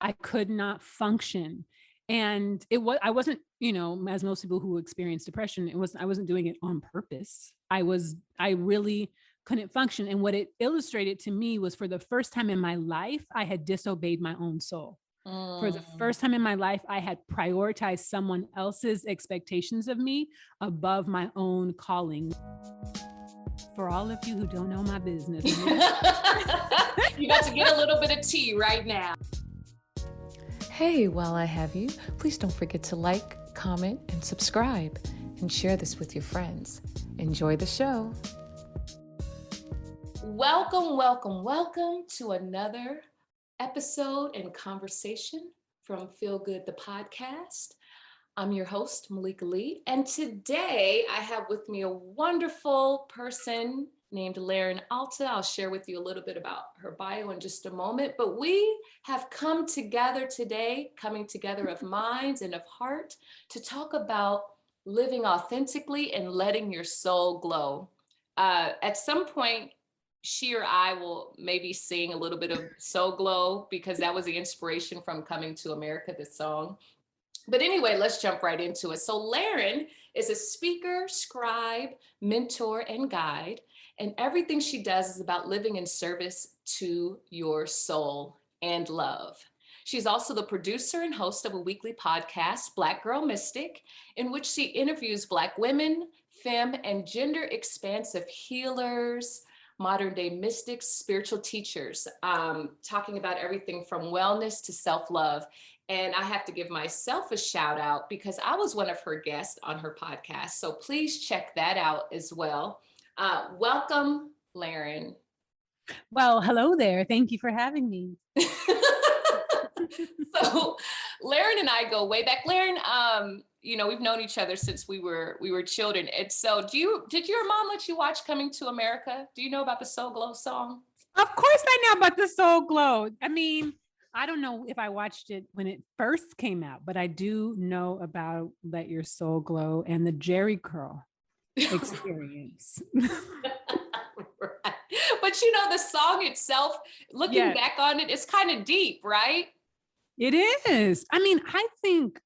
I could not function. And I wasn't, as most people who experience depression, I wasn't doing it on purpose. I really couldn't function. And what it illustrated to me was, for the first time in my life, I had disobeyed my own soul. For the first time in my life, I had prioritized someone else's expectations of me above my own calling. For all of you who don't know my business, you got to get a little bit of tea right now. Hey, while I have you, please don't forget to like, comment, and subscribe, and share this with your friends. Enjoy the show. Welcome, welcome, welcome to another episode and conversation from Feel Good, the podcast. I'm your host, Malika Lee, and today I have with me a wonderful person named L'Erin Alta. I'll share with you a little bit about her bio in just a moment, but we have come together today, coming together of minds and of heart, to talk about living authentically and letting your soul glow. At some point, she or I will maybe sing a little bit of Soul Glow, because that was the inspiration from Coming to America, this song. But anyway, let's jump right into it. So L'Erin is a speaker, scribe, mentor, and guide. And everything she does is about living in service to your soul and love. She's also the producer and host of a weekly podcast, Black Girl Mystic, in which she interviews Black women, femme, and gender expansive healers, modern day mystics, spiritual teachers, talking about everything from wellness to self-love. And I have to give myself a shout out because I was one of her guests on her podcast. So please check that out as well. Welcome, L'Erin. Well, hello there. Thank you for having me. So L'Erin and I go way back. L'Erin, we've known each other since we were children. And so did your mom let you watch Coming to America? Do you know about the Soul Glow song? Of course I know about the Soul Glow. I mean, I don't know if I watched it when it first came out, but I do know about Let Your Soul Glow and the Jerry Curl experience. Right. But the song itself, looking back on it, it's kind of deep, right? It is. I mean, I think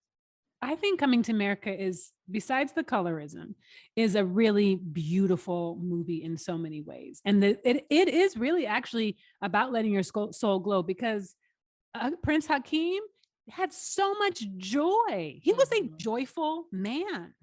Coming to America is, besides the colorism, is a really beautiful movie in so many ways. And it is really actually about letting your soul glow, because Prince Hakeem had so much joy. He was a joyful man.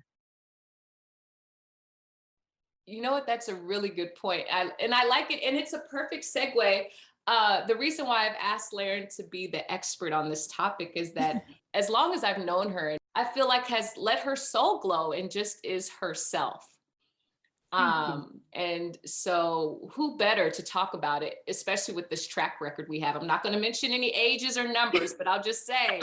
You know what? That's a really good point. I like it. And it's a perfect segue. The reason why I've asked L'Erin to be the expert on this topic is that as long as I've known her, I feel like has let her soul glow and just is herself. And so who better to talk about it, especially with this track record we have. I'm not going to mention any ages or numbers, but I'll just say,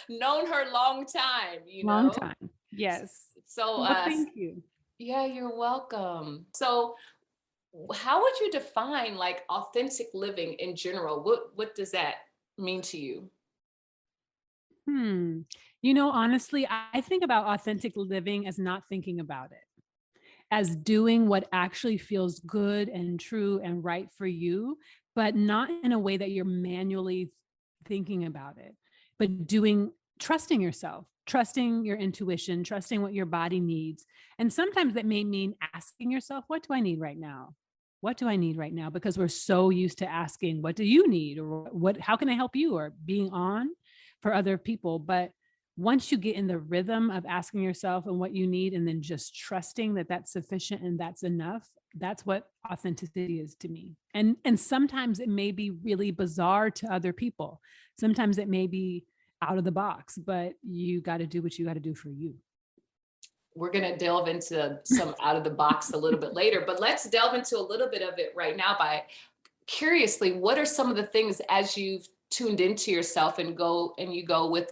known her long time, Long time. Yes. So thank you. Yeah, you're welcome. So how would you define like authentic living in general? What does that mean to you? Honestly, I think about authentic living as not thinking about it, as doing what actually feels good and true and right for you, but not in a way that you're manually thinking about it, but trusting yourself, trusting your intuition, trusting what your body needs. And sometimes that may mean asking yourself, what do I need right now? What do I need right now? Because we're so used to asking, what do you need? Or how can I help you? Or being on for other people. But once you get in the rhythm of asking yourself and what you need, and then just trusting that that's sufficient and that's enough, that's what authenticity is to me. And sometimes it may be really bizarre to other people. Sometimes it may be out of the box, but you got to do what you got to do for you. We're going to delve into some out of the box a little bit later, but let's delve into a little bit of it right now by curiously, what are some of the things as you've tuned into yourself and you go with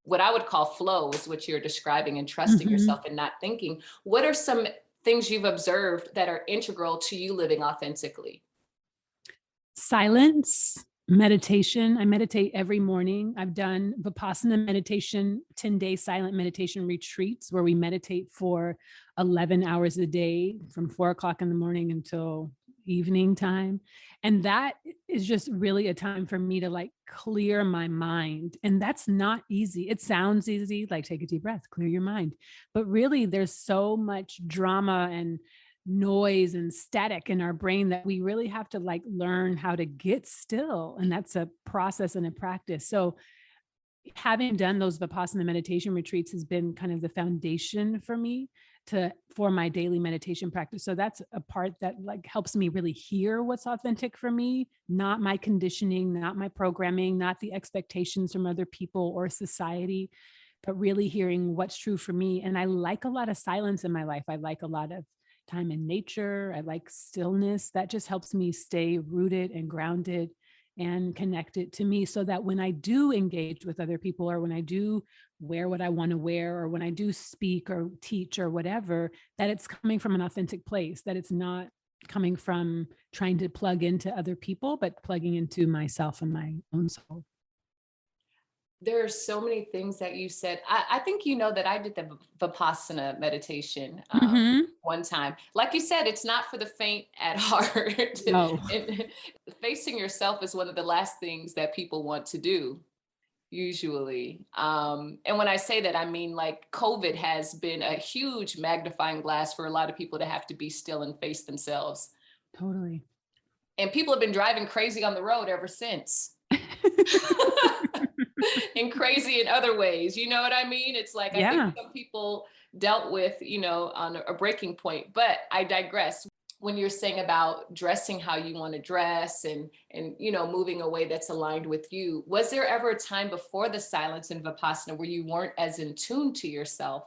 what I would call flow, is what you're describing, and trusting yourself and not thinking. What are some things you've observed that are integral to you living authentically? Silence, meditation. I meditate every morning. I've done Vipassana meditation, 10-day silent meditation retreats where we meditate for 11 hours a day from 4 o'clock in the morning until evening time. And that is just really a time for me to like clear my mind. And that's not easy. It sounds easy, like take a deep breath, clear your mind. But really, there's so much drama and noise and static in our brain that we really have to like learn how to get still. And that's a process and a practice. So having done those Vipassana meditation retreats has been kind of the foundation for me for my daily meditation practice. So that's a part that like helps me really hear what's authentic for me, not my conditioning, not my programming, not the expectations from other people or society, but really hearing what's true for me. And I like a lot of silence in my life. I like a lot of time in nature. I like stillness. That just helps me stay rooted and grounded and connected to me, so that when I do engage with other people, or when I do wear what I want to wear, or when I do speak or teach or whatever, that it's coming from an authentic place, that it's not coming from trying to plug into other people, but plugging into myself and my own soul. There are so many things that you said. I think you know that I did the Vipassana meditation Mhm. one time. Like you said, it's not for the faint at heart. No. And facing yourself is one of the last things that people want to do, usually. And when I say that, I mean like COVID has been a huge magnifying glass for a lot of people to have to be still and face themselves. Totally. And people have been driving crazy on the road ever since. And crazy in other ways. You know what I mean? It's like, I think Yeah. some people dealt with, on a breaking point, but I digress. When you're saying about dressing how you want to dress and moving a way that's aligned with you, was there ever a time before the silence in Vipassana where you weren't as in tune to yourself?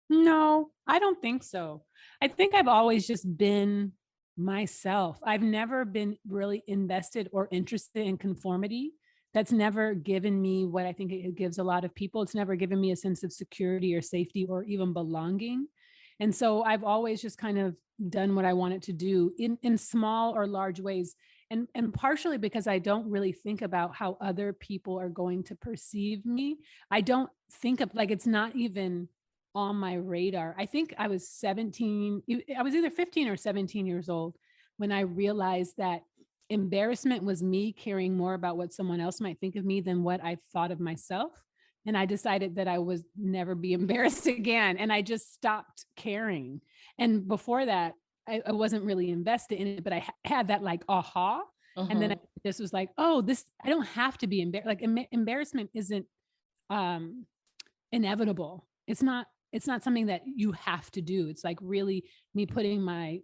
No, I don't think so. I think I've always just been myself. I've never been really invested or interested in conformity. That's never given me what I think it gives a lot of people. It's never given me a sense of security or safety or even belonging. And so I've always just kind of done what I wanted to do in small or large ways. And partially because I don't really think about how other people are going to perceive me. I don't think of like it's not even on my radar. I think I was 17, I was either 15 or 17 years old when I realized that embarrassment was me caring more about what someone else might think of me than what I thought of myself. And I decided that I was never be embarrassed again. And I just stopped caring. And before that, I wasn't really invested in it, but I had that like aha. And then I Mhm. just was like, oh, I don't have to be embarrassed. Like embarrassment isn't um, inevitable. It's not something that you have to do. It's like really me putting my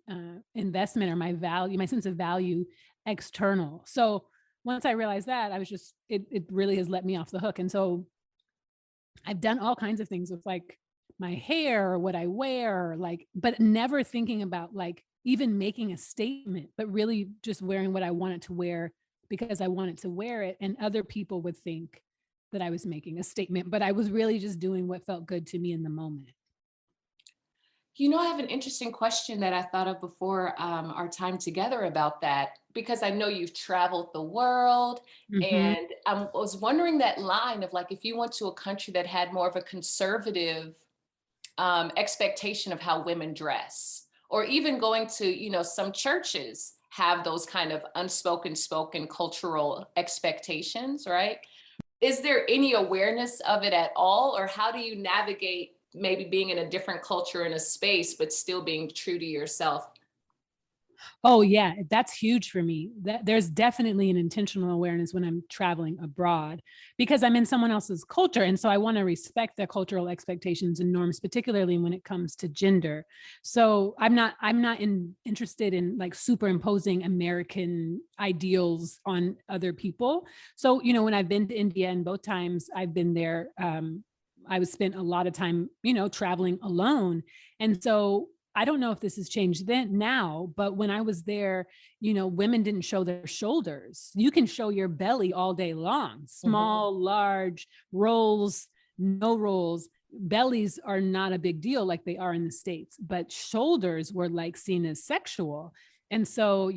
investment or my value, my sense of value external. So once I realized that, I was just it really has let me off the hook. And so I've done all kinds of things with like my hair or what I wear, like, but never thinking about like even making a statement, but really just wearing what I wanted to wear because I wanted to wear it. And other people would think that I was making a statement, but I was really just doing what felt good to me in the moment. I have an interesting question that I thought of before our time together about that, because I know you've traveled the world. Mhm. And I was wondering that line of like, if you went to a country that had more of a conservative expectation of how women dress, or even going to, some churches have those kind of spoken cultural expectations, right? Is there any awareness of it at all? Or how do you navigate maybe being in a different culture in a space, but still being true to yourself? Oh yeah, that's huge for me. That there's definitely an intentional awareness when I'm traveling abroad because I'm in someone else's culture and so I want to respect their cultural expectations and norms, particularly when it comes to gender. So I'm not interested in like superimposing American ideals on other people. So, when I've been to India and both times I've been there I was spent a lot of time, traveling alone. And so I don't know if this has changed then now, but when I was there, women didn't show their shoulders. You can show your belly all day long, Mhm. small, large rolls, no rolls. Bellies are not a big deal like they are in the States, but shoulders were like seen as sexual. And so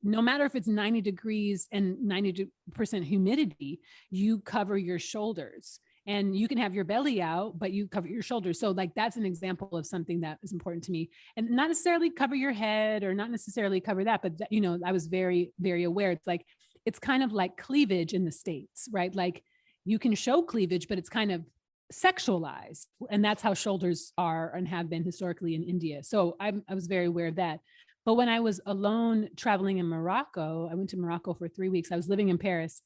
no matter if it's 90 degrees and 90% humidity, you cover your shoulders. and you can have your belly out, but you cover your shoulders. So like, that's an example of something that is important to me, and not necessarily cover your head or not necessarily cover that, but you know, I was very, very aware. It's like, it's kind of like cleavage in the States, right? Like you can show cleavage, but it's kind of sexualized. And that's how shoulders are and have been historically in India. So I was very aware of that. But when I was alone traveling in Morocco, I went to Morocco for 3 weeks. I was living in Paris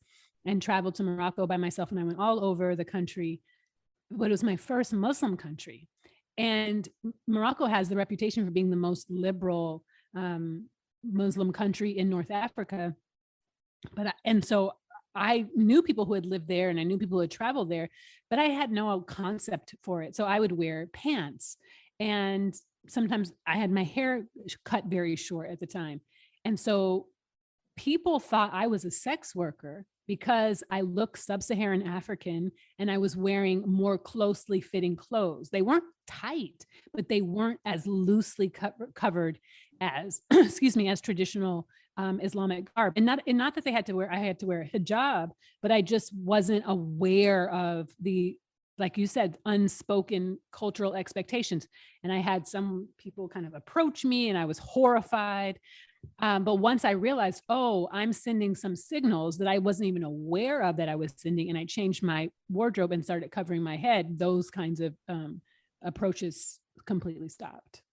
and traveled to Morocco by myself. And I went all over the country, but it was my first Muslim country. And Morocco has the reputation for being the most liberal Muslim country in North Africa. And so I knew people who had lived there and I knew people who had traveled there, but I had no concept for it. So I would wear pants, and sometimes I had my hair cut very short at the time. And so people thought I was a sex worker because I look sub-Saharan African and I was wearing more closely fitting clothes. They weren't tight, but they weren't as loosely covered as, excuse me, as traditional Islamic garb. And not that I had to wear a hijab, but I just wasn't aware of the, like you said, unspoken cultural expectations. And I had some people kind of approach me and I was horrified. But once I realized, oh, I'm sending some signals that I wasn't even aware of that I was sending, and I changed my wardrobe and started covering my head, those kinds of approaches completely stopped.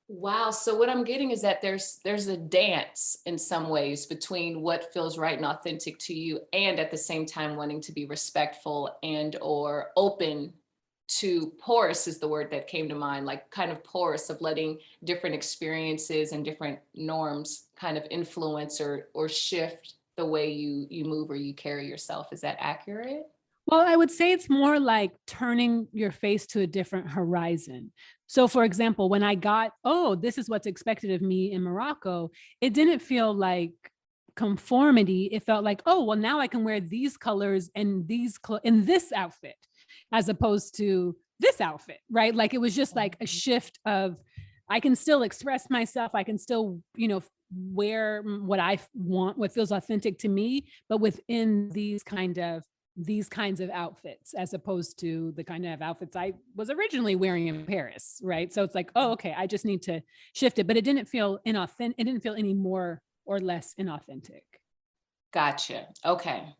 Wow. So what I'm getting is that there's a dance in some ways between what feels right and authentic to you, and at the same time wanting to be respectful and or open to, porous is the word that came to mind, like kind of porous, of letting different experiences and different norms kind of influence or shift the way you move or you carry yourself. Is that accurate? Well, I would say it's more like turning your face to a different horizon. So for example, when I got, oh, this is what's expected of me in Morocco, it didn't feel like conformity. It felt like, oh, well, now I can wear these colors and in this outfit, as opposed to this outfit, right? Like it was just like a shift of, I can still express myself. I can still, you know, wear what I want, what feels authentic to me, but within these kinds of outfits, as opposed to the kind of outfits I was originally wearing in Paris, right? So it's like, oh, okay, I just need to shift it, but it didn't feel inauthentic. It didn't feel any more or less inauthentic. Gotcha. Okay.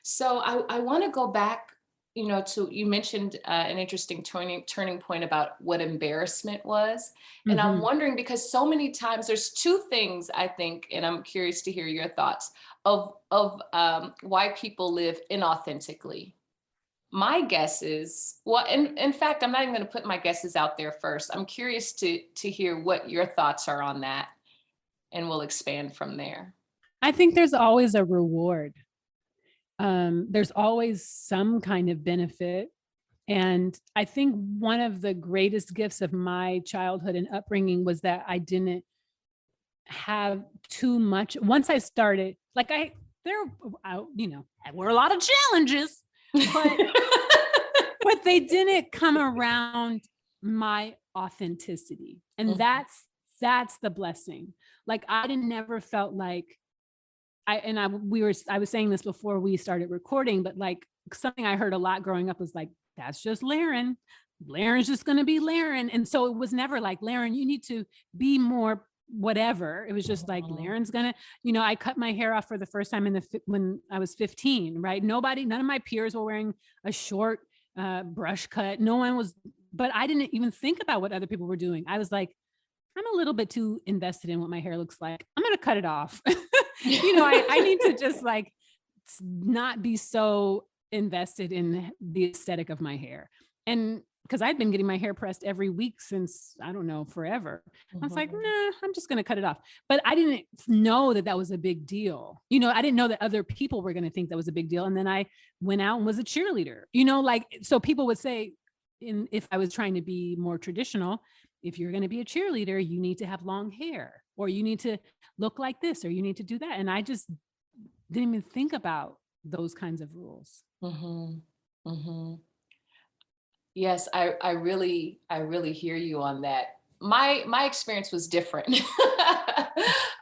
So I want to go back, to, you mentioned an interesting turning point about what embarrassment was. And I'm wondering, because so many times there's two things I think, and I'm curious to hear your thoughts of why people live inauthentically. My guess is, well, in fact, I'm not even going to put my guesses out there first. I'm curious to hear what your thoughts are on that, and we'll expand from there. I think there's always a reward. There's always some kind of benefit. And I think one of the greatest gifts of my childhood and upbringing was that I didn't have too much. Once I started, like I were a lot of challenges, but but they didn't come around my authenticity. And that's the blessing. Like I never felt like I was saying this before we started recording, but like something I heard a lot growing up was like, that's just L'Erin. L'Erin's just going to be L'Erin. And so it was never like, L'Erin, you need to be more whatever. It was just like, L'Erin's going to, I cut my hair off for the first time when I was 15, right? None of my peers were wearing a short brush cut. No one was, but I didn't even think about what other people were doing. I was like, I'm a little bit too invested in what my hair looks like. I'm going to cut it off. I need to just like not be so invested in the aesthetic of my hair. And because I'd been getting my hair pressed every week since, I don't know, forever. I was like, nah, I'm just going to cut it off. But I didn't know that was a big deal. I didn't know that other people were going to think that was a big deal. And then I went out and was a cheerleader, so people would say, if I was trying to be more traditional, if you're going to be a cheerleader, you need to have long hair, or you need to look like this, or you need to do that. And I just didn't even think about those kinds of rules. Yes, I really hear you on that. my experience was different.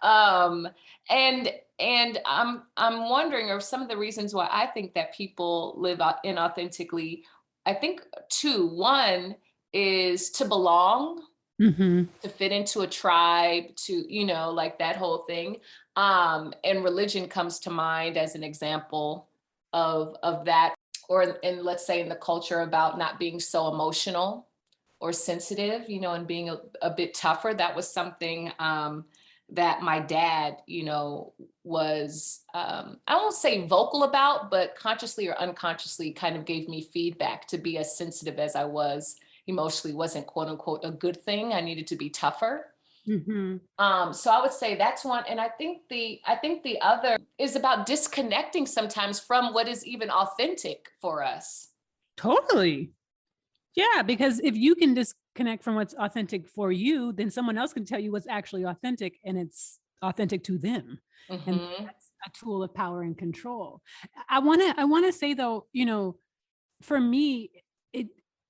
um, and I'm wondering, or some of the reasons why I think that people live out inauthentically. I think two. One is to belong, Mm-hmm. to fit into a tribe, to, like that whole thing. And religion comes to mind as an example of that, or in, let's say, in the culture about not being so emotional or sensitive, and being a bit tougher. That was something that my dad, was, I won't say vocal about, but consciously or unconsciously kind of gave me feedback to be as sensitive as I was emotionally wasn't, quote unquote, a good thing. I needed to be tougher. Mm-hmm. So I would say that's one. And I think the other is about disconnecting sometimes from what is even authentic for us. Totally. Yeah, because if you can disconnect from what's authentic for you, then someone else can tell you what's actually authentic and it's authentic to them. And Mm-hmm. that's a tool of power and control. I want to say though, for me, it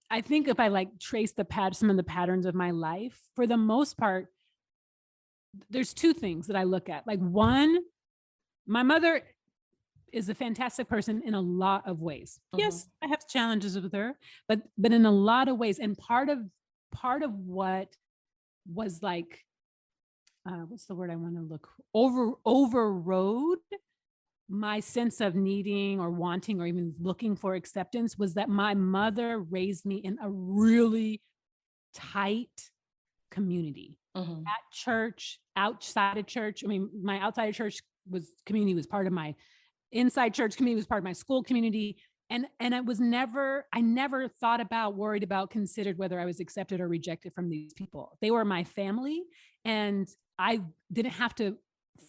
I think if I like trace some of the patterns of my life, for the most part, there's two things that I look at. Like one, my mother is a fantastic person in a lot of ways. Mm-hmm. Yes, I have challenges with her, but in a lot of ways. And part of what was like, what's the word I want to look overrode my sense of needing or wanting or even looking for acceptance was that my mother raised me in a really tight community Mm-hmm. at church, outside of church. I mean, my outside of church community was part of my inside church community, was part of my school community. And I never thought about, worried about, considered whether I was accepted or rejected from these people. They were my family, and I didn't have to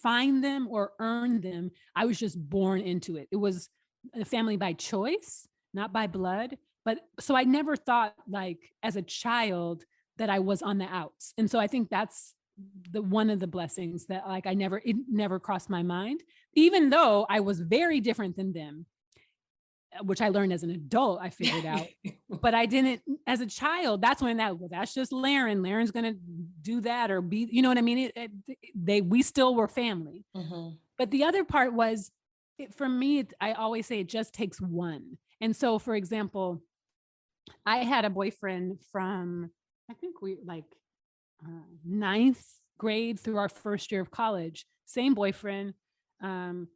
find them or earn them. I was just born into it. It was a family by choice, not by blood. But so I never thought, like, as a child, that I was on the outs. And so I think that's the one of the blessings that, like, it never crossed my mind, even though I was very different than them, which I learned as an adult, I figured out. But I didn't, as a child, that's when that's just L'Erin. L'Erin's going to do that or be, you know what I mean? We still were family. Mm-hmm. But the other part was, for me, I always say it just takes one. And so, for example, I had a boyfriend from, I think we like ninth grade through our first year of college, same boyfriend. And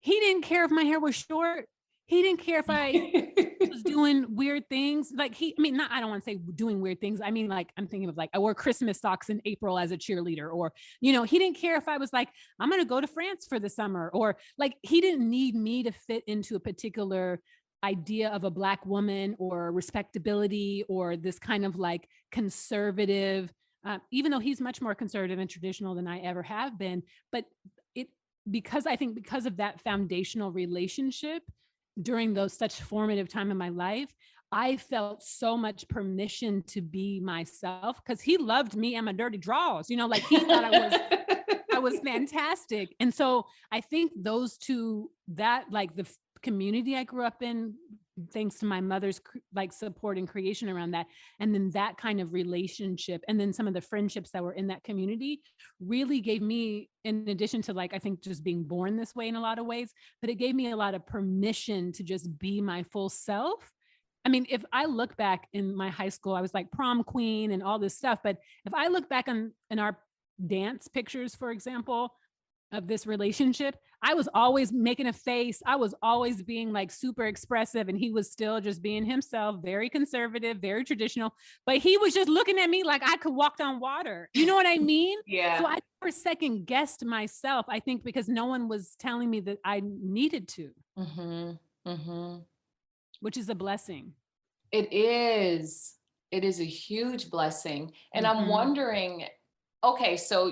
he didn't care if my hair was short. He didn't care if I was doing weird things. Like I don't want to say doing weird things. I mean, like, I'm thinking of, like, I wore Christmas socks in April as a cheerleader, or, he didn't care if I was like, I'm going to go to France for the summer, or, like, he didn't need me to fit into a particular idea of a Black woman or respectability or this kind of like conservative, even though he's much more conservative and traditional than I ever have been. But because of that foundational relationship during those such formative time in my life, I felt so much permission to be myself because he loved me and my dirty draws, like he thought I was fantastic. And so I think those two, that, like, the community I grew up in, thanks to my mother's like support and creation around that, and then that kind of relationship, and then some of the friendships that were in that community really gave me, in addition to, like, I think just being born this way in a lot of ways, but it gave me a lot of permission to just be my full self. I mean, if I look back in my high school, I was like prom queen and all this stuff. But if I look back in our dance pictures, for example, of this relationship, I was always making a face. I was always being like super expressive, and he was still just being himself, very conservative, very traditional. But he was just looking at me like I could walk on water. You know what I mean? Yeah. So I never second guessed myself, I think, because no one was telling me that I needed to, Mm-hmm. Mm-hmm. which is a blessing. It is. It is a huge blessing. And I'm Mhm. wondering, okay, so,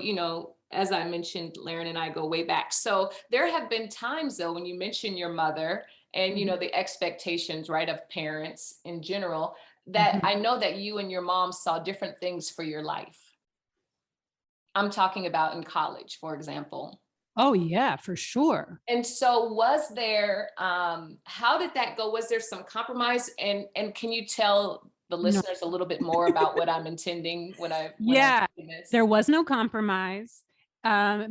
as I mentioned, L'Erin and I go way back. So there have been times, though, when you mention your mother and, Mhm. the expectations, right, of parents in general, that Mhm. I know that you and your mom saw different things for your life. I'm talking about in college, for example. Oh yeah, for sure. And so was there, how did that go? Was there some compromise? And can you tell the No. listeners a little bit more about what I'm intending when I Yeah, do this? there was no compromise,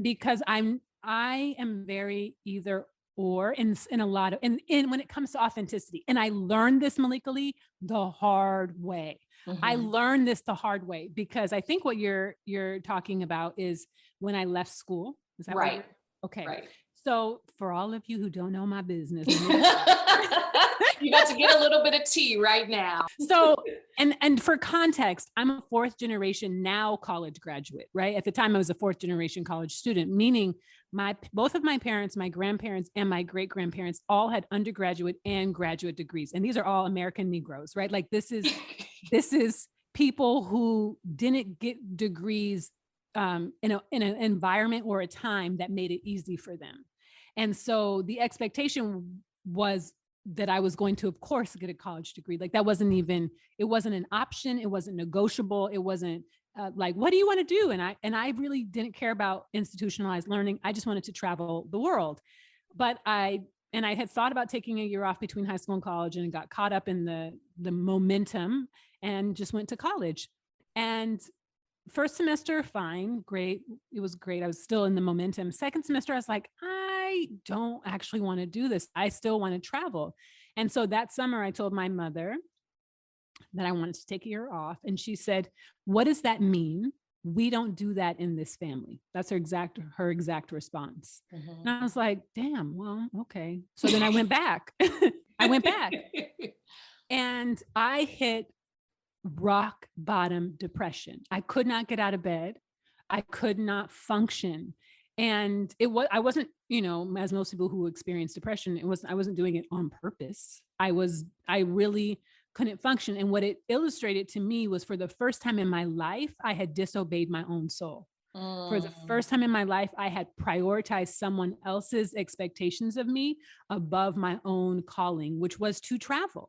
because I am very either or in a lot of in when it comes to authenticity. And I learned this, Malika Lee, the hard way. I Mhm. learned this the hard way because I think what you're talking about is when I left school. Is that what Right, you're okay? right. So for all of you who don't know my business, You got to get a little bit of tea right now. so and for context, I'm a fourth generation now college graduate, right? At the time I was a fourth generation college student, meaning both of my parents, my grandparents and my great grandparents all had undergraduate and graduate degrees. And these are all American Negroes, right? Like this is people who didn't get degrees in an environment or a time that made it easy for them. And so the expectation was that I was going to, of course, get a college degree. Like that wasn't even, it wasn't an option. It wasn't negotiable. It wasn't like, what do you want to do? And I really didn't care about institutionalized learning. I just wanted to travel the world. But I had thought about taking a year off between high school and college and got caught up in the momentum and just went to college. And first semester, fine, great. It was great. I was still in the momentum. Second semester, I was like, I don't actually want to do this. I still want to travel. And so that summer, I told my mother that I wanted to take a year off. And she said, what does that mean? We don't do that in this family. That's her exact response. Mhm. And I was like, damn, well, okay. So then I went back. I went back and I hit rock bottom depression. I could not get out of bed. I could not function. And I wasn't, as most people who experience depression, I wasn't doing it on purpose. I really couldn't function. And what it illustrated to me was for the first time in my life, I had disobeyed my own soul. For the first time in my life, I had prioritized someone else's expectations of me above my own calling, which was to travel,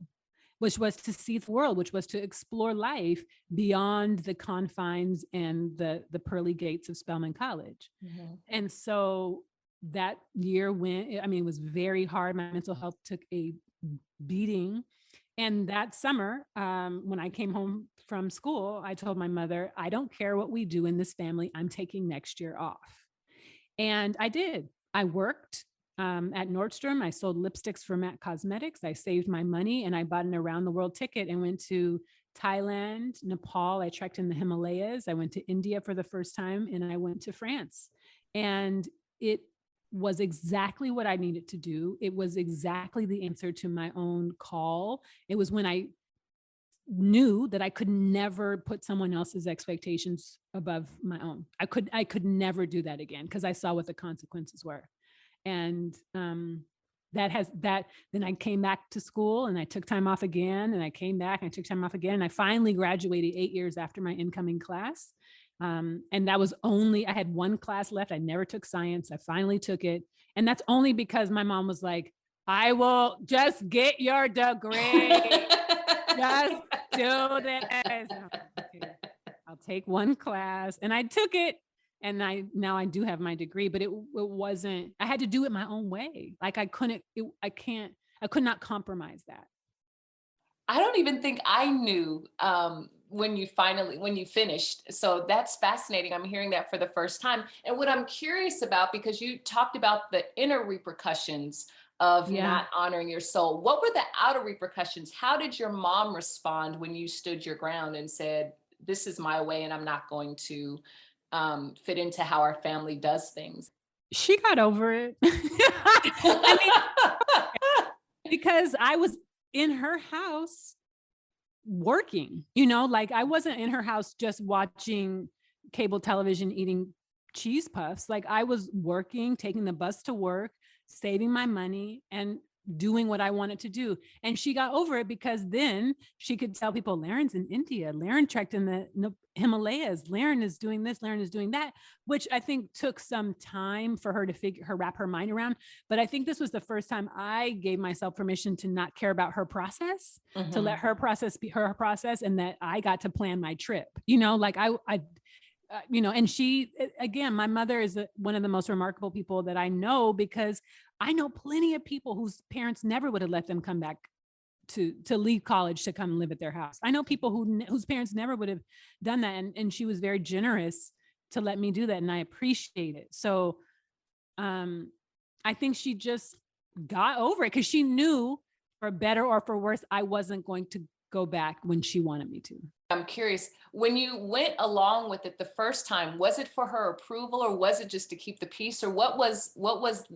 which was to see the world, which was to explore life beyond the confines and the pearly gates of Spelman College. Mhm. And so that year it was very hard. My mental health took a beating. And that summer, when I came home from school, I told my mother, I don't care what we do in this family. I'm taking next year off. And I did. I worked at Nordstrom. I sold lipsticks for MAC Cosmetics. I saved my money and I bought an around the world ticket and went to Thailand, Nepal. I trekked in the Himalayas. I went to India for the first time and I went to France. And it was exactly what I needed to do. It was exactly the answer to my own call. It was when I knew that I could never put someone else's expectations above my own. I could never do that again because I saw what the consequences were. And then I came back to school and I took time off again and I came back and I took time off again. And I finally graduated 8 years after my incoming class. And that was I had one class left. I never took science. I finally took it. And that's only because my mom was like, I will just get your degree. Just do this. Okay, I'll take one class. And I took it. And now I do have my degree, but it wasn't, I had to do it my own way. Like I could not compromise that. I don't even think I knew when you finished. So that's fascinating. I'm hearing that for the first time. And what I'm curious about, because you talked about the inner repercussions of not honoring your soul, what were the outer repercussions? How did your mom respond when you stood your ground and said, this is my way and I'm not going to fit into how our family does things? She got over it. I mean, because I was in her house working, like I wasn't in her house just watching cable television, eating cheese puffs. Like I was working, taking the bus to work, saving my money and doing what I wanted to do. And she got over it because then she could tell people, L'Erin's in India, L'Erin trekked in the Himalayas, L'Erin is doing this, L'Erin is doing that, which I think took some time for her to wrap her mind around. But I think this was the first time I gave myself permission to not care about her process, to let her process be her process, and that I got to plan my trip, like and she, again, my mother is one of the most remarkable people that I know, because I know plenty of people whose parents never would have let them come back to leave college to come live at their house. I know people whose parents never would have done that. And she was very generous to let me do that. And I appreciate it. So I think she just got over it because she knew, for better or for worse, I wasn't going to go back when she wanted me to. I'm curious, when you went along with it the first time, was it for her approval or was it just to keep the peace? Or what was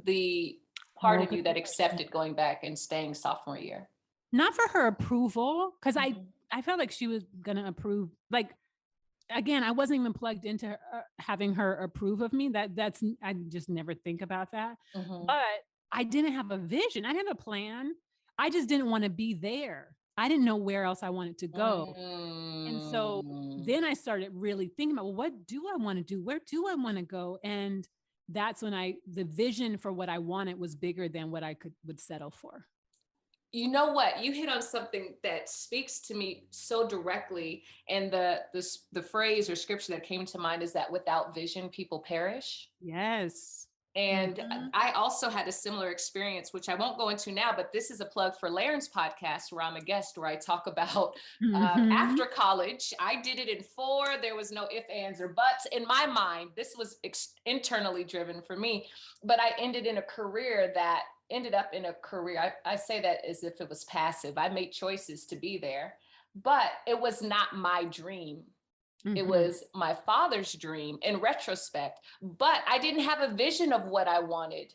the part of you that accepted going back and staying sophomore year? Not for her approval, because Mhm. I felt like she was going to approve. Like, again, I wasn't even plugged into her, having her approve of me. That's I just never think about that. Mhm. But I didn't have a vision. I didn't have a plan. I just didn't want to be there. I didn't know where else I wanted to go. And so then I started really thinking about, well, what do I want to do? Where do I want to go? And that's when the vision for what I wanted was bigger than what I would settle for. You know what? You hit on something that speaks to me so directly. And the phrase or scripture that came to mind is that without vision, people perish. Yes. And I also had a similar experience, which I won't go into now, but this is a plug for L'Erin's podcast where I'm a guest, where I talk about after college. I did it in 4. There was no ifs, ands, or buts. In my mind, this was internally driven for me, but I ended up in a career. I say that as if it was passive. I made choices to be there, but it was not my dream. It was my father's dream in retrospect, but I didn't have a vision of what I wanted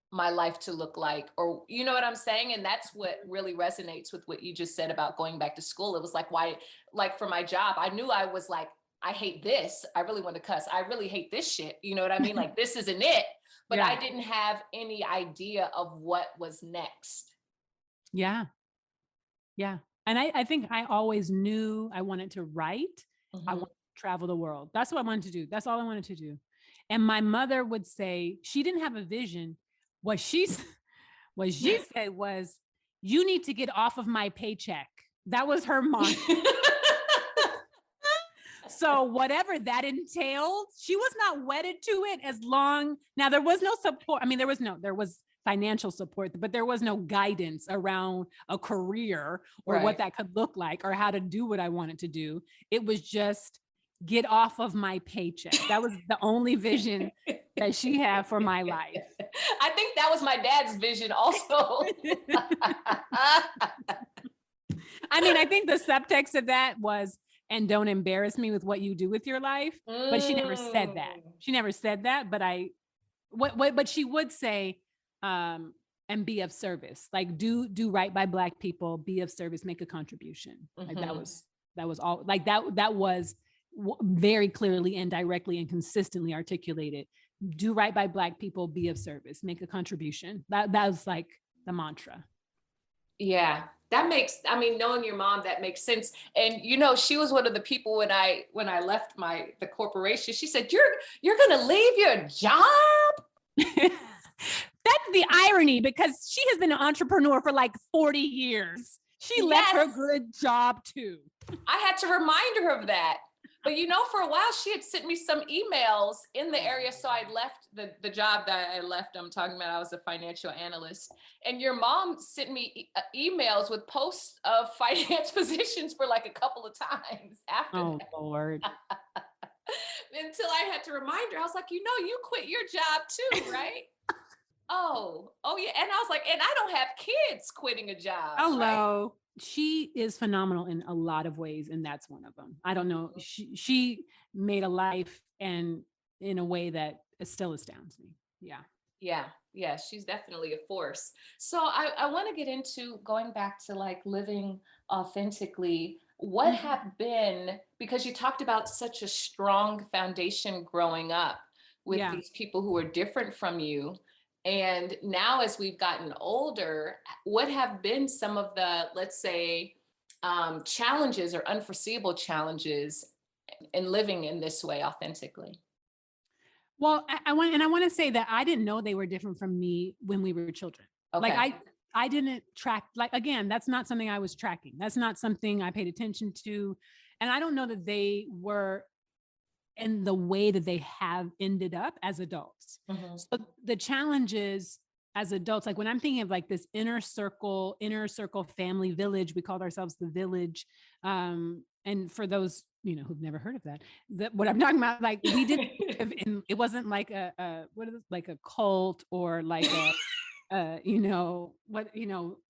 my life to look like, or you know what I'm saying? And that's what really resonates with what you just said about going back to school. It was like, why, like for my job, I knew I was like, I hate this. I really want to cuss. I really hate this shit. You know what I mean? Like, this isn't it. But Yeah. I didn't have any idea of what was next. Yeah. Yeah. And I think I always knew I wanted to write. I wanted to travel the world. That's what I wanted to do. That's all I wanted to do. And my mother would say, she didn't have a vision. What she said was, you need to get off of my paycheck. That was her mantra. So whatever that entailed, she was not wedded to it as long. Now there was no support. I mean, there was financial support, but there was no guidance around a career or what that could look like or how to do what I wanted to do. It was just get off of my paycheck. That was the only vision that she had for my life. I think that was my dad's vision also. I mean, I think the subtext of that was, and don't embarrass me with what you do with your life. But she never said that. She never said that. But but she would say, and be of service. Like do right by Black people, be of service, make a contribution. Like that was all, like that was very clearly and directly and consistently articulated. Do right by Black people, be of service, make a contribution. That was like the mantra. Yeah, that makes, I mean, knowing your mom, that makes sense. And you know, she was one of the people when I left the corporation, she said, you're going to leave your job? That's the irony, because she has been an entrepreneur for like 40 years. She left her good job too. I had to remind her of that. But you know, for a while, she had sent me some emails in the area. So I left the job that I left. I'm talking about, I was a financial analyst. And your mom sent me emails with posts of finance positions for like a couple of times after that. Oh, Lord. Until I had to remind her, I was like, you know, you quit your job too, right? Oh yeah. And I was like, and I don't have kids quitting a job. Hello. Right? She is phenomenal in a lot of ways, and that's one of them. I don't know. She made a life, and in a way that still astounds me. Yeah. She's definitely a force. So I want to get into going back to like living authentically. What have been, because you talked about such a strong foundation growing up with these people who are different from you. And now as we've gotten older, what have been some of the, let's say, challenges or unforeseeable challenges in living in this way authentically? Well, I want to say that I didn't know they were different from me when we were children. Okay. Like I didn't track, like, again, that's not something I was tracking. That's not something I paid attention to. And I don't know that they were in the way that they have ended up as adults. So the challenges as adults, like when I'm thinking of like this inner circle family village, we called ourselves the village. And for those, who've never heard of that what I'm talking about, like we did, it wasn't like what is it, like a cult or like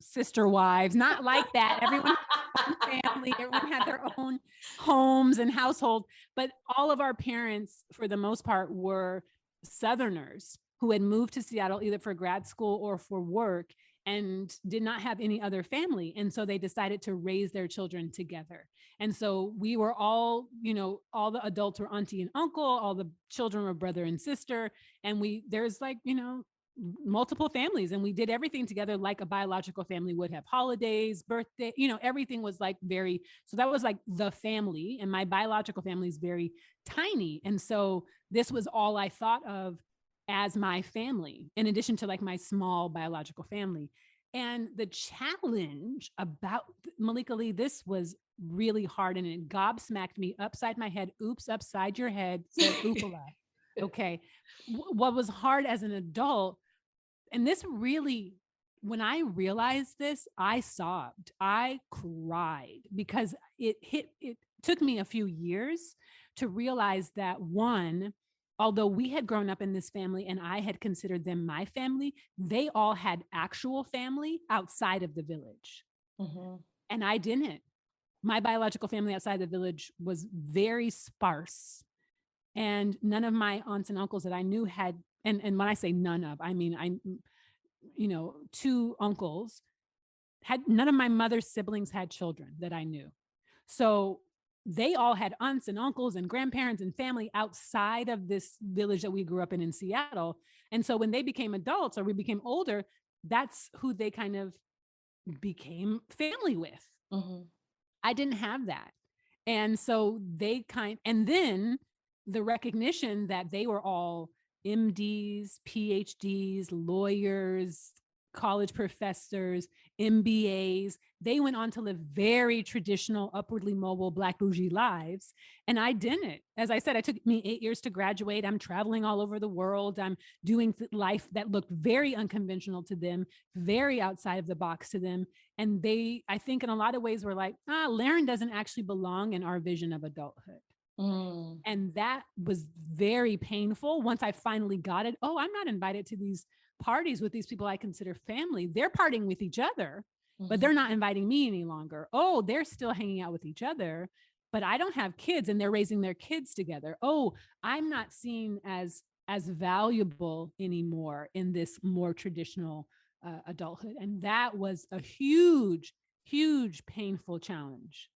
sister wives, not like that. Everyone had their own family, everyone had their own homes and household, but all of our parents, for the most part, were Southerners who had moved to Seattle either for grad school or for work and did not have any other family. And so they decided to raise their children together. And so we were all, all the adults were auntie and uncle, all the children were brother and sister. And there's like, multiple families, and we did everything together like a biological family would have: holidays, birthday, everything was like so that was like the family. And my biological family is very tiny. And so this was all I thought of as my family, in addition to like my small biological family. And the challenge about Malika Lee, this was really hard, and it gobsmacked me upside my head. Oops, upside your head, said oopala. Okay. What was hard as an adult, and this really, when I realized this, I sobbed, I cried, because it took me a few years to realize that, one, although we had grown up in this family and I had considered them my family, they all had actual family outside of the village. Mm-hmm. And I didn't. My biological family outside the village was very sparse. And none of my aunts and uncles that I knew had, and when I say none of, I mean, two uncles none of my mother's siblings had children that I knew. So they all had aunts and uncles and grandparents and family outside of this village that we grew up in Seattle. And so when they became adults or we became older, that's who they kind of became family with. Mm-hmm. I didn't have that. And so and then the recognition that they were all MDs, PhDs, lawyers, college professors, MBAs. They went on to live very traditional, upwardly mobile, Black bougie lives. And I didn't. As I said, it took me 8 years to graduate. I'm traveling all over the world. I'm doing life that looked very unconventional to them, very outside of the box to them. And they, I think in a lot of ways, were like, L'Erin doesn't actually belong in our vision of adulthood. Mm. And that was very painful once I finally got it. Oh, I'm not invited to these parties with these people I consider family. They're partying with each other, but they're not inviting me any longer. Oh, they're still hanging out with each other, but I don't have kids and they're raising their kids together. Oh, I'm not seen as valuable anymore in this more traditional adulthood. And that was a huge, huge, painful challenge.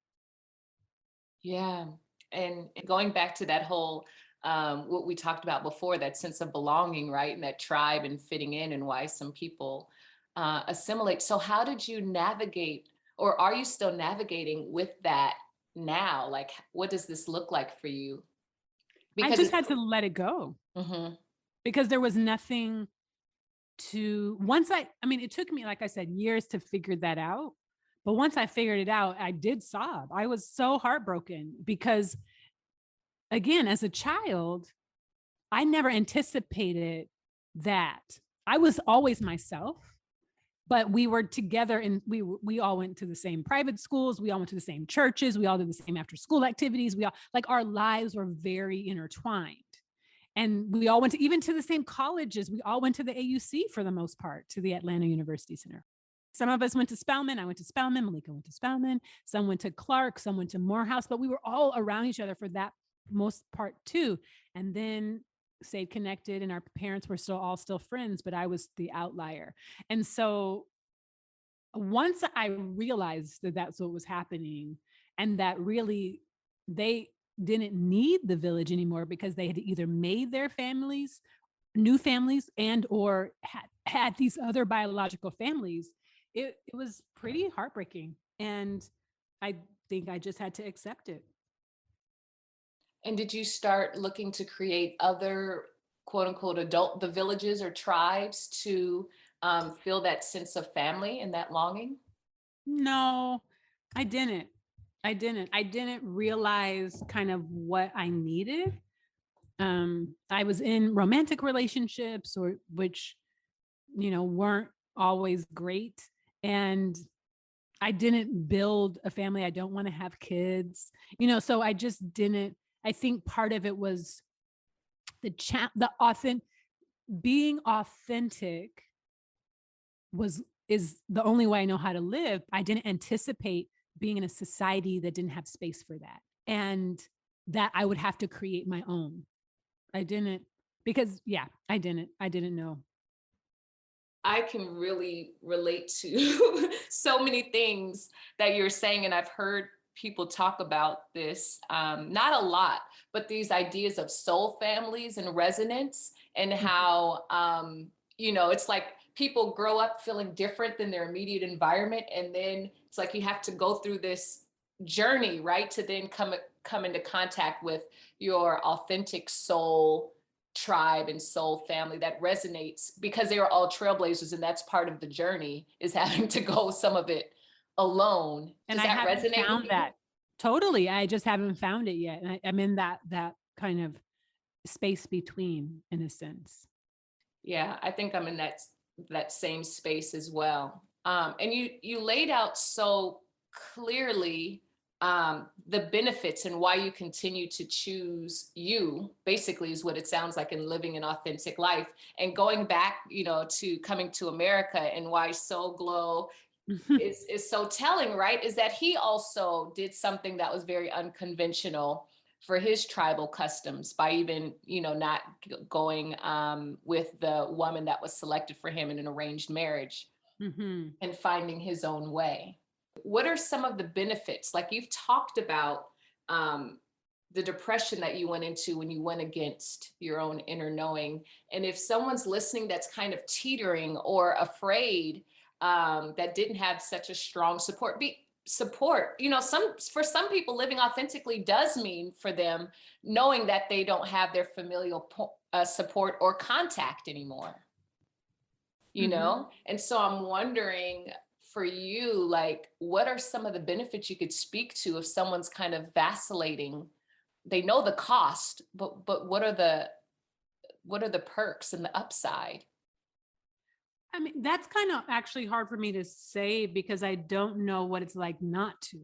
Yeah. And going back to that whole, what we talked about before, that sense of belonging, right? And that tribe and fitting in, and why some people assimilate. So how did you navigate, or are you still navigating with that now? Like, what does this look like for you? Because I just had to let it go. Mm-hmm. Because there was nothing it took me, like I said, years to figure that out. But once I figured it out, I did sob. I was so heartbroken because, again, as a child, I never anticipated that. I was always myself, but we were together, and we all went to the same private schools. We all went to the same churches. We all did the same after school activities. Our lives were very intertwined. And we all went even to the same colleges. We all went to the AUC for the most part, to the Atlanta University Center. Some of us went to Spelman. I went to Spelman. Malika went to Spelman. Some went to Clark. Some went to Morehouse. But we were all around each other for that most part too. And then stayed connected, and our parents were still friends, but I was the outlier. And so once I realized that that's what was happening, and that really they didn't need the village anymore because they had either made their families, new families, and or had these other biological families, it was pretty heartbreaking. And I think I just had to accept it. And did you start looking to create other quote unquote the villages or tribes to feel that sense of family and that longing? No, I didn't. I didn't realize kind of what I needed. I was in romantic relationships, which weren't always great. And I didn't build a family. I don't want to have kids, so I just didn't. I think part of it was being authentic is the only way I know how to live. I didn't anticipate being in a society that didn't have space for that, and that I would have to create my own. I didn't, because I didn't know. I can really relate to so many things that you're saying, and I've heard people talk about this, not a lot, but these ideas of soul families and resonance, and how it's like people grow up feeling different than their immediate environment, and then it's like you have to go through this journey, right, to then come into contact with your authentic soul tribe and soul family that resonates, because they were all trailblazers, and that's part of the journey, is having to go some of it alone. And Does I that haven't resonate found with you? that. Totally. I just haven't found it yet. And I'm in that kind of space between, in a sense. Yeah, I think I'm in that same space as well. And you laid out so clearly the benefits and why you continue to choose you, basically, is what it sounds like, in living an authentic life. And going back, to coming to America, and why Soul GLO is so telling, right? Is that he also did something that was very unconventional for his tribal customs, by even, not going with the woman that was selected for him in an arranged marriage, and finding his own way. What are some of the benefits? Like, you've talked about the depression that you went into when you went against your own inner knowing. And if someone's listening that's kind of teetering or afraid, that didn't have such a strong support, for some people, living authentically does mean for them knowing that they don't have their familial support or contact anymore, and so I'm wondering, for you, like, what are some of the benefits you could speak to if someone's kind of vacillating? They know the cost, but what are the perks and the upside? I mean, that's kind of actually hard for me to say, because I don't know what it's like not to,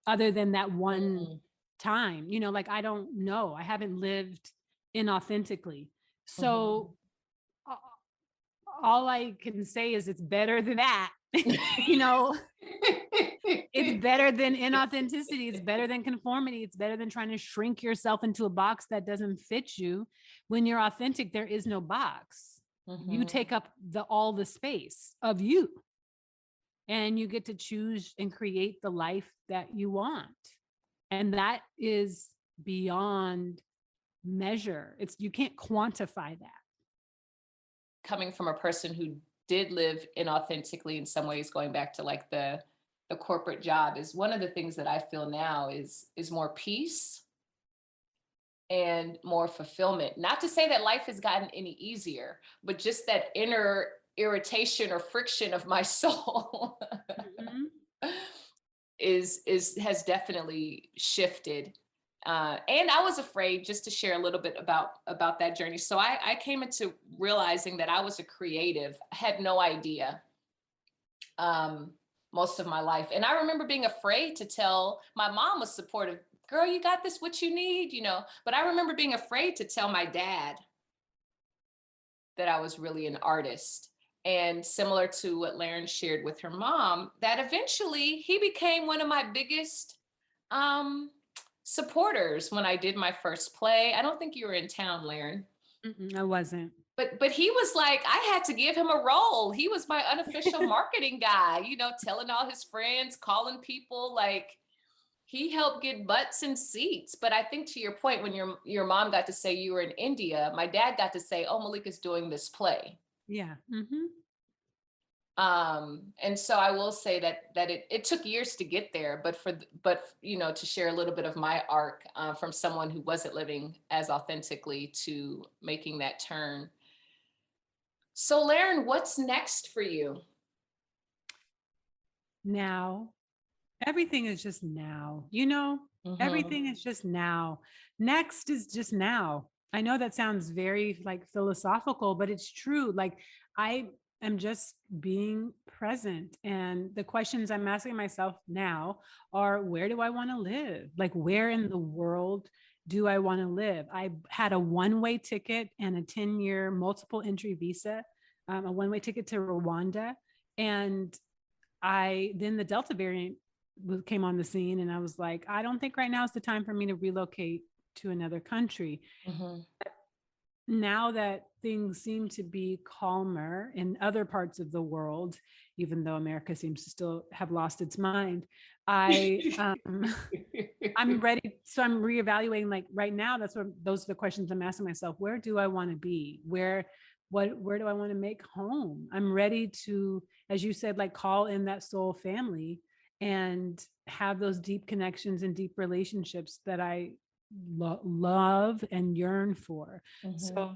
other than that one time, like, I don't know. I haven't lived inauthentically. So all I can say is it's better than that. It's better than inauthenticity. It's better than conformity. It's better than trying to shrink yourself into a box that doesn't fit you. When you're authentic, there is no box. You take up all the space of you, and you get to choose and create the life that you want. And that is beyond measure. You can't quantify that. Coming from a person who did live inauthentically in some ways, going back to like the corporate job, is one of the things that I feel now is more peace and more fulfillment. Not to say that life has gotten any easier, but just that inner irritation or friction of my soul has definitely shifted. And I was afraid, just to share a little bit about that journey. So I came into realizing that I was a creative. I had no idea most of my life. And I remember being afraid to tell. My mom was supportive. Girl, you got this, what you need, But I remember being afraid to tell my dad that I was really an artist. And similar to what L'Erin shared with her mom, that eventually he became one of my biggest supporters when I did my first play. I don't think you were in town, L'Erin. I wasn't. But he was like, I had to give him a role. He was my unofficial marketing guy, telling all his friends, calling people, like, he helped get butts and seats. But I think, to your point, when your mom got to say you were in India, my dad got to say, oh, Malika's doing this play. Yeah. And so I will say that it took years to get there, but to share a little bit of my arc from someone who wasn't living as authentically to making that turn. So L'Erin, what's next for you? Now, everything is just now, everything is just now. Next is just now. I know that sounds very like philosophical, but it's true. Like, am just being present. And the questions I'm asking myself now are, where do I want to live? Like, where in the world do I want to live? I had a one-way ticket and a 10-year multiple entry visa, a one-way ticket to Rwanda. And then the Delta variant came on the scene, and I was like, I don't think right now is the time for me to relocate to another country. Mm-hmm. Now that things seem to be calmer in other parts of the world, even though America seems to still have lost its mind, I I'm ready. So I'm reevaluating, like right now, those are the questions I'm asking myself. Where do I want to be? Where do I want to make home? I'm ready to, as you said, like call in that soul family and have those deep connections and deep relationships that I love and yearn for. So Mm-hmm.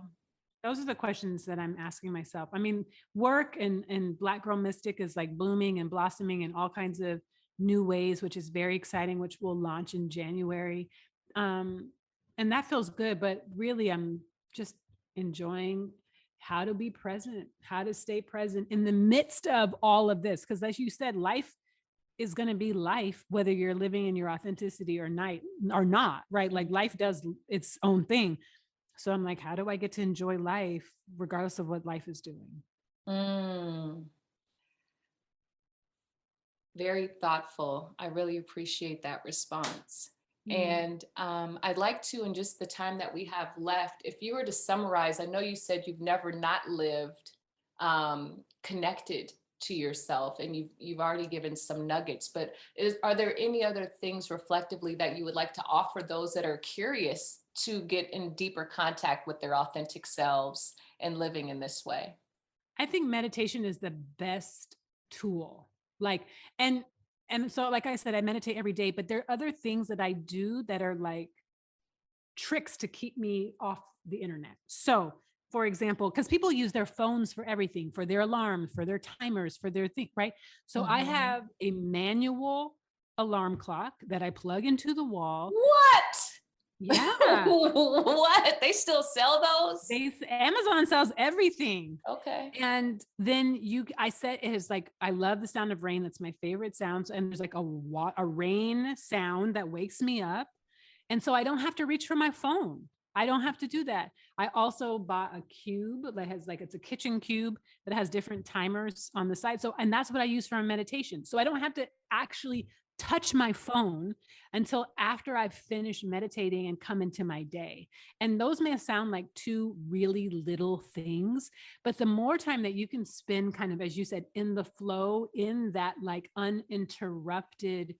those are the questions that I'm asking myself. I mean, work and Black Girl Mystic is like blooming and blossoming in all kinds of new ways, which is very exciting, which will launch in January. Um, and that feels good, but really I'm just enjoying how to be present, how to stay present in the midst of all of this. Because as you said, life is going to be life, whether you're living in your authenticity or not, right? Like life does its own thing. So I'm like, how do I get to enjoy life regardless of what life is doing? Mm. Very thoughtful. I really appreciate that response. Mm. And I'd like to, in just the time that we have left, if you were to summarize, I know you said you've never not lived connected to yourself, and you've already given some nuggets, but are there any other things reflectively that you would like to offer those that are curious to get in deeper contact with their authentic selves and living in this way? I think meditation is the best tool. Like, and so like I said, I meditate every day, but there are other things that I do that are like tricks to keep me off the internet. So, for example, because people use their phones for everything, for their alarms, for their timers, for their thing, right? So I Mhm. have a manual alarm clock that I plug into the wall. What? Yeah. What? They still sell those? Amazon sells everything. Okay. And then I said it is like, I love the sound of rain. That's my favorite sound. And there's like a rain sound that wakes me up. And so I don't have to reach for my phone. I don't have to do that. I also bought a cube that has like, it's a kitchen cube that has different timers on the side. So, and that's what I use for a meditation. So I don't have to actually touch my phone until after I've finished meditating and come into my day. And those may sound like two really little things, but the more time that you can spend kind of, as you said, in the flow, in that like uninterrupted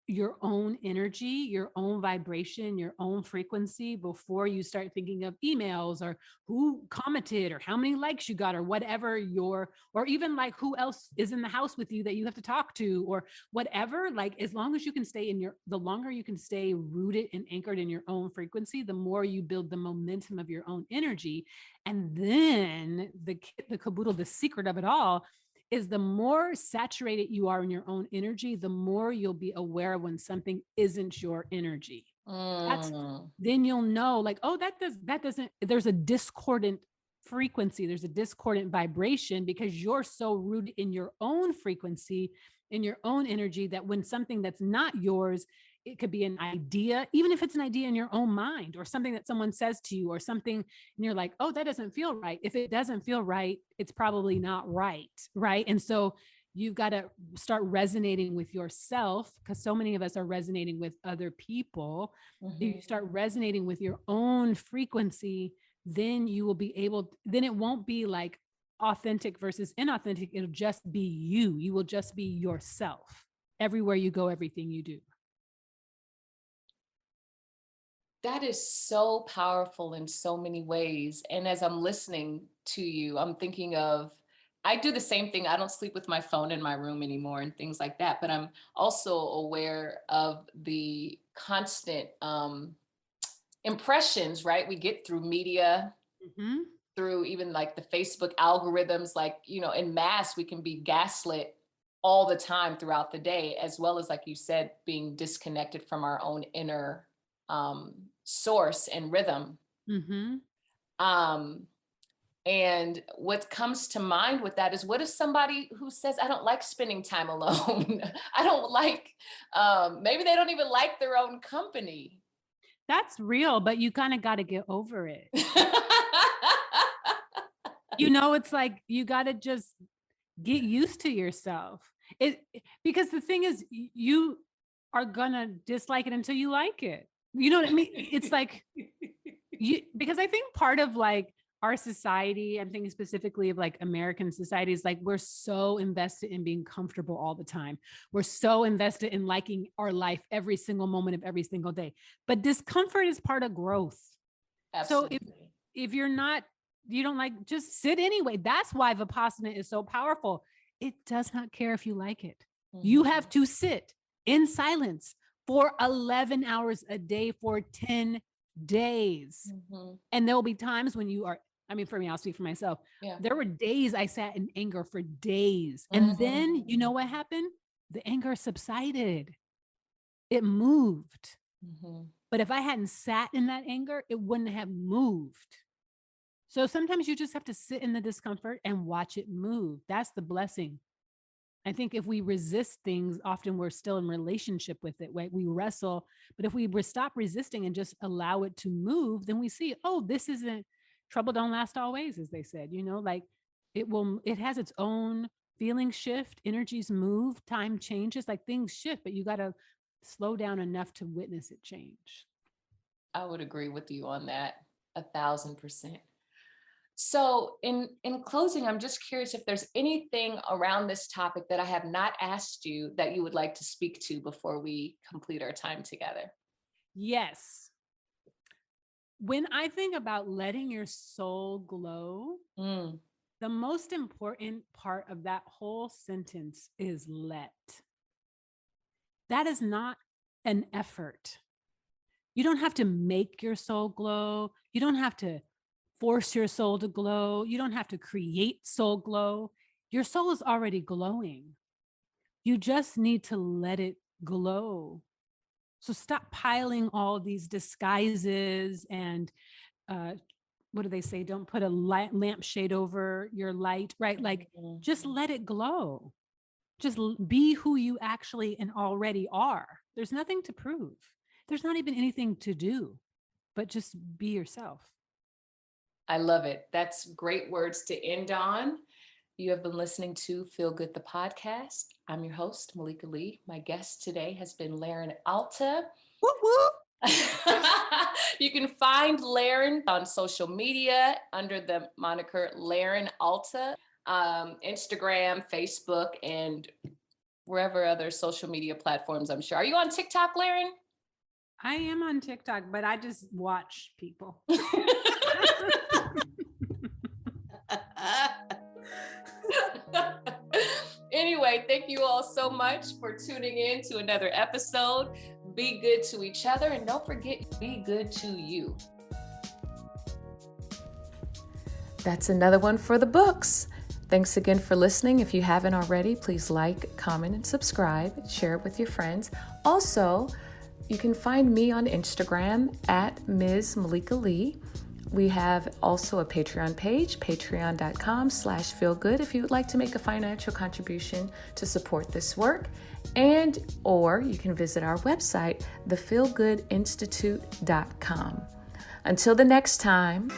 your own energy, your own vibration, your own frequency before you start thinking of emails or who commented or how many likes you got or whatever or even like who else is in the house with you that you have to talk to or whatever. Like, as long as you can the longer you can stay rooted and anchored in your own frequency, the more you build the momentum of your own energy. And then the caboodle, the secret of it all is the more saturated you are in your own energy, the more you'll be aware when something isn't your energy. That's Mm. Then you'll know like, oh, that doesn't, there's a discordant frequency, there's a discordant vibration because you're so rooted in your own frequency, in your own energy, that when something that's not yours, it could be an idea, even if it's an idea in your own mind or something that someone says to you or something, and you're like, oh, that doesn't feel right. If it doesn't feel right, it's probably not right. Right. And so you've got to start resonating with yourself, because so many of us are resonating with other people. If you Mhm. start resonating with your own frequency, then you will be able, then it won't be like authentic versus inauthentic. It'll just be you. You will just be yourself everywhere you go, everything you do. That is so powerful in so many ways. And as I'm listening to you, I'm thinking of, I do the same thing. I don't sleep with my phone in my room anymore and things like that. But I'm also aware of the constant impressions, right? We get through media, Mm-hmm. through even like the Facebook algorithms, like, in mass, we can be gaslit all the time throughout the day, as well as, like you said, being disconnected from our own inner source and rhythm. Mm-hmm. Um, And what comes to mind with that is, what if somebody who says, I don't like spending time alone? I don't like, maybe they don't even like their own company. That's real, but you kind of got to get over it. It's like you got to just get used to yourself. Because the thing is, you are gonna dislike it until you like it. You know what I mean? It's like because I think part of like our society, I'm thinking specifically of like American society, is like we're so invested in being comfortable all the time. We're so invested in liking our life every single moment of every single day. But discomfort is part of growth. Absolutely. So if you're not, you don't like, just sit anyway. That's why Vipassana is so powerful. It does not care if you like it. You have to sit in silence for 11 hours a day for 10 days. And there will be times when you are, for me, I'll speak for myself. Yeah. There were days I sat in anger for days. And then you know what happened? The anger subsided. It moved. But if I hadn't sat in that anger, it wouldn't have moved. So sometimes you just have to sit in the discomfort and watch it move. That's the blessing. I think if we resist things, often we're still in relationship with it, right? We wrestle, but if we stop resisting and just allow it to move, then we see, oh, this isn't, trouble don't last always, as they said, like it has its own feelings shift, energies move, time changes, like things shift, but you got to slow down enough to witness it change. I would agree with you on that 1,000%. So in closing, I'm just curious if there's anything around this topic that I have not asked you that you would like to speak to before we complete our time together. Yes. When I think about letting your soul glow, the most important part of that whole sentence is let. That is not an effort. You don't have to make your soul glow. You don't have to force your soul to glow. You don't have to create soul glow. Your soul is already glowing. You just need to let it glow. So stop piling all these disguises and what do they say? Don't put a lampshade over your light, right? Like just let it glow. Just be who you actually and already are. There's nothing to prove. There's not even anything to do, but just be yourself. I love it. That's great words to end on. You have been listening to Feel Good, the podcast. I'm your host, Malika Lee. My guest today has been L'Erin Alta. Whoop, whoop. You can find L'Erin on social media under the moniker L'Erin Alta, Instagram, Facebook, and wherever other social media platforms, I'm sure. Are you on TikTok, L'Erin? I am on TikTok, but I just watch people. Anyway, thank you all so much for tuning in to another episode. Be good to each other, and don't forget, be good to you. That's another one for the books. Thanks again for listening. If you haven't already, please like, comment, and subscribe. Share it with your friends. Also, you can find me on Instagram at Ms. Malika Lee. We have also a Patreon page, patreon.com/feelgood, if you would like to make a financial contribution to support this work. Or you can visit our website, thefeelgoodinstitute.com. Until the next time.